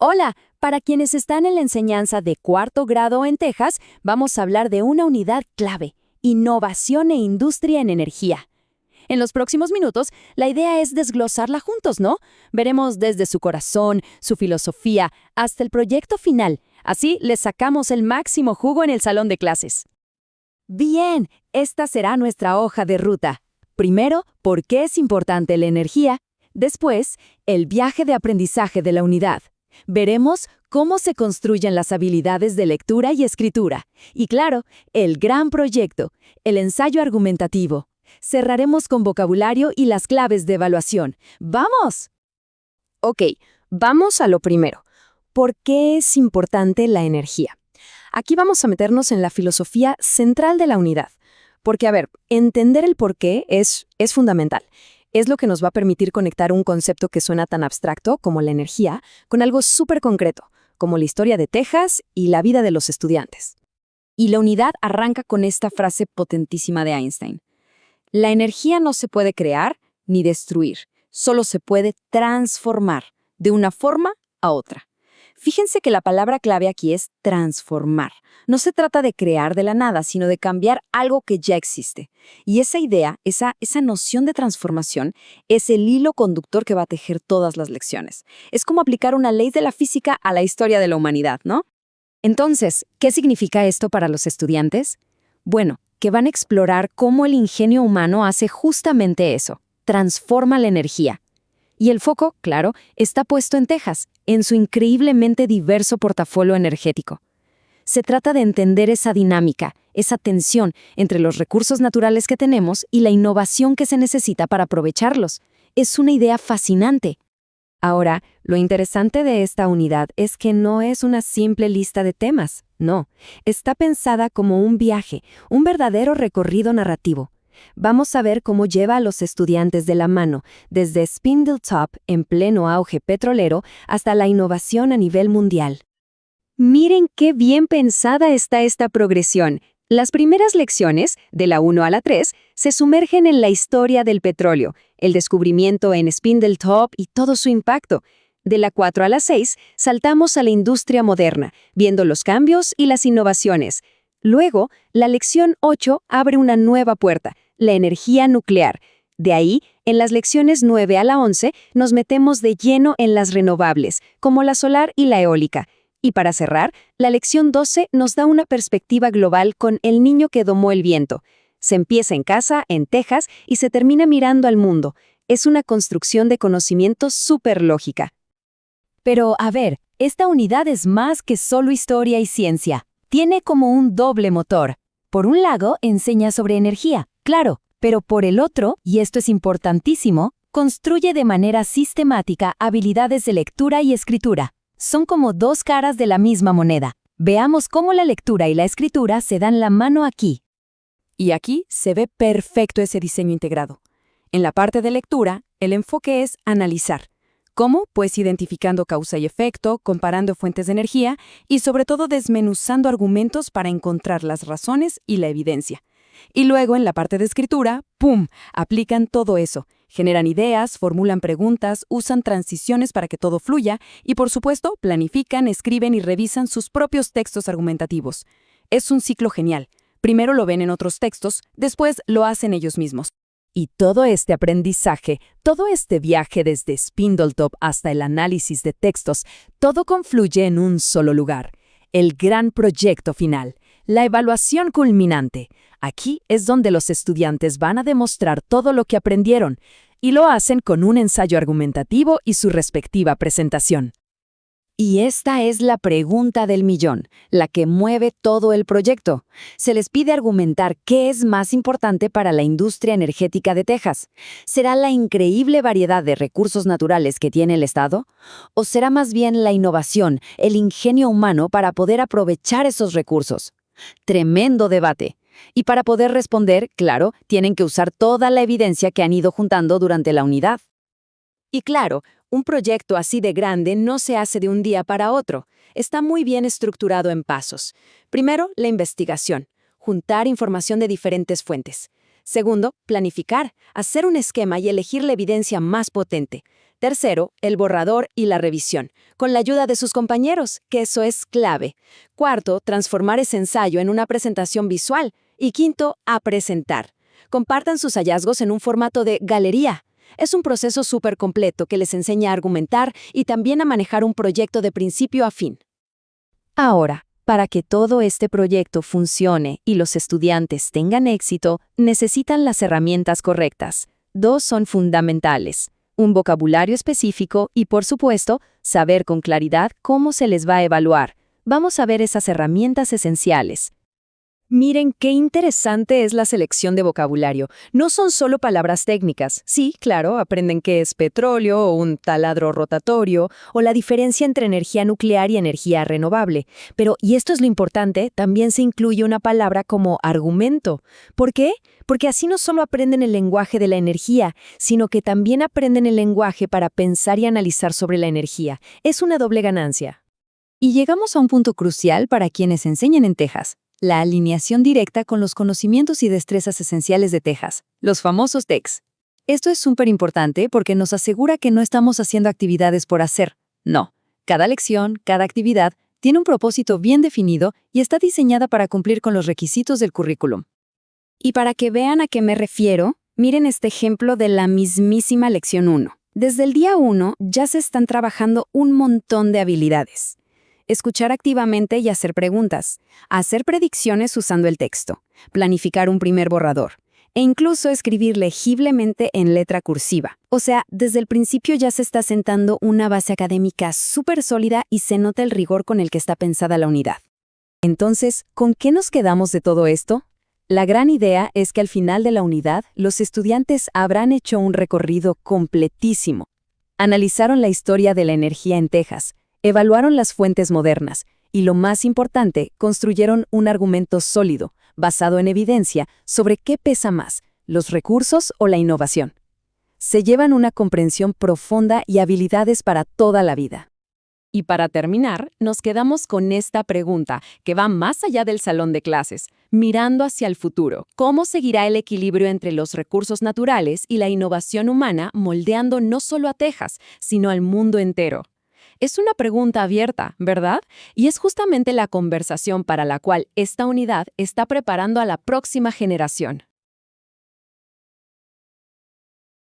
Hola, para quienes están en la enseñanza de cuarto grado en Texas, vamos a hablar de una unidad clave, innovación e industria en energía. En los próximos minutos, la idea es desglosarla juntos, ¿no? Veremos desde su corazón, su filosofía, hasta el proyecto final. Así le sacamos el máximo jugo en el salón de clases. Bien, esta será nuestra hoja de ruta. Primero, ¿por qué es importante la energía? Después, el viaje de aprendizaje de la unidad. Veremos cómo se construyen las habilidades de lectura y escritura. Y claro, el gran proyecto, el ensayo argumentativo. Cerraremos con vocabulario y las claves de evaluación. ¡Vamos! Ok, vamos a lo primero. ¿Por qué es importante la energía? Aquí vamos a meternos en la filosofía central de la unidad. Porque, entender el por qué es fundamental. Es lo que nos va a permitir conectar un concepto que suena tan abstracto como la energía con algo súper concreto, como la historia de Texas y la vida de los estudiantes. Y la unidad arranca con esta frase potentísima de Einstein. La energía no se puede crear ni destruir, solo se puede transformar de una forma a otra. Fíjense que la palabra clave aquí es transformar. No se trata de crear de la nada, sino de cambiar algo que ya existe. Y esa idea, esa noción de transformación, es el hilo conductor que va a tejer todas las lecciones. Es como aplicar una ley de la física a la historia de la humanidad, ¿no? Entonces, ¿qué significa esto para los estudiantes? Bueno, que van a explorar cómo el ingenio humano hace justamente eso, transforma la energía. Y el foco, claro, está puesto en Texas, en su increíblemente diverso portafolio energético. Se trata de entender esa dinámica, esa tensión entre los recursos naturales que tenemos y la innovación que se necesita para aprovecharlos. Es una idea fascinante. Ahora, lo interesante de esta unidad es que no es una simple lista de temas, no. Está pensada como un viaje, un verdadero recorrido narrativo. Vamos a ver cómo lleva a los estudiantes de la mano, desde Spindletop, en pleno auge petrolero, hasta la innovación a nivel mundial. Miren qué bien pensada está esta progresión. Las primeras lecciones, de la 1 a la 3, se sumergen en la historia del petróleo, el descubrimiento en Spindletop y todo su impacto. De la 4 a la 6, saltamos a la industria moderna, viendo los cambios y las innovaciones. Luego, la lección 8 abre una nueva puerta, la energía nuclear. De ahí, en las lecciones 9 a la 11, nos metemos de lleno en las renovables, como la solar y la eólica. Y para cerrar, la lección 12 nos da una perspectiva global con el niño que domó el viento. Se empieza en casa, en Texas, y se termina mirando al mundo. Es una construcción de conocimiento súper lógica. Pero, esta unidad es más que solo historia y ciencia. Tiene como un doble motor. Por un lado, enseña sobre energía, claro, pero por el otro, y esto es importantísimo, construye de manera sistemática habilidades de lectura y escritura. Son como dos caras de la misma moneda. Veamos cómo la lectura y la escritura se dan la mano aquí. Y aquí se ve perfecto ese diseño integrado. En la parte de lectura, el enfoque es analizar. ¿Cómo? Pues identificando causa y efecto, comparando fuentes de energía y sobre todo desmenuzando argumentos para encontrar las razones y la evidencia. Y luego en la parte de escritura, ¡pum!, aplican todo eso. Generan ideas, formulan preguntas, usan transiciones para que todo fluya y, por supuesto, planifican, escriben y revisan sus propios textos argumentativos. Es un ciclo genial. Primero lo ven en otros textos, después lo hacen ellos mismos. Y todo este aprendizaje, todo este viaje desde Spindletop hasta el análisis de textos, todo confluye en un solo lugar. El gran proyecto final, la evaluación culminante. Aquí es donde los estudiantes van a demostrar todo lo que aprendieron, y lo hacen con un ensayo argumentativo y su respectiva presentación. Y esta es la pregunta del millón, la que mueve todo el proyecto. Se les pide argumentar qué es más importante para la industria energética de Texas. ¿Será la increíble variedad de recursos naturales que tiene el Estado? ¿O será más bien la innovación, el ingenio humano para poder aprovechar esos recursos? Tremendo debate. Y para poder responder, claro, tienen que usar toda la evidencia que han ido juntando durante la unidad. Y claro, un proyecto así de grande no se hace de un día para otro. Está muy bien estructurado en pasos. Primero, la investigación. Juntar información de diferentes fuentes. Segundo, planificar. Hacer un esquema y elegir la evidencia más potente. Tercero, el borrador y la revisión, con la ayuda de sus compañeros, que eso es clave. Cuarto, transformar ese ensayo en una presentación visual. Y quinto, a presentar. Compartan sus hallazgos en un formato de galería. Es un proceso súper completo que les enseña a argumentar y también a manejar un proyecto de principio a fin. Ahora, para que todo este proyecto funcione y los estudiantes tengan éxito, necesitan las herramientas correctas. Dos son fundamentales: un vocabulario específico y, por supuesto, saber con claridad cómo se les va a evaluar. Vamos a ver esas herramientas esenciales. Miren qué interesante es la selección de vocabulario. No son solo palabras técnicas. Sí, claro, aprenden qué es petróleo o un taladro rotatorio o la diferencia entre energía nuclear y energía renovable. Pero, y esto es lo importante, también se incluye una palabra como argumento. ¿Por qué? Porque así no solo aprenden el lenguaje de la energía, sino que también aprenden el lenguaje para pensar y analizar sobre la energía. Es una doble ganancia. Y llegamos a un punto crucial para quienes enseñan en Texas: la alineación directa con los conocimientos y destrezas esenciales de Texas, los famosos TECs. Esto es súper importante porque nos asegura que no estamos haciendo actividades por hacer. No, cada lección, cada actividad, tiene un propósito bien definido y está diseñada para cumplir con los requisitos del currículum. Y para que vean a qué me refiero, miren este ejemplo de la mismísima lección 1. Desde el día 1 ya se están trabajando un montón de habilidades. Escuchar activamente y hacer preguntas, hacer predicciones usando el texto, planificar un primer borrador, e incluso escribir legiblemente en letra cursiva. O sea, desde el principio ya se está sentando una base académica súper sólida y se nota el rigor con el que está pensada la unidad. Entonces, ¿con qué nos quedamos de todo esto? La gran idea es que al final de la unidad, los estudiantes habrán hecho un recorrido completísimo. Analizaron la historia de la energía en Texas, evaluaron las fuentes modernas y, lo más importante, construyeron un argumento sólido, basado en evidencia, sobre qué pesa más, los recursos o la innovación. Se llevan una comprensión profunda y habilidades para toda la vida. Y para terminar, nos quedamos con esta pregunta, que va más allá del salón de clases, mirando hacia el futuro. ¿Cómo seguirá el equilibrio entre los recursos naturales y la innovación humana, moldeando no solo a Texas, sino al mundo entero? Es una pregunta abierta, ¿verdad? Y es justamente la conversación para la cual esta unidad está preparando a la próxima generación.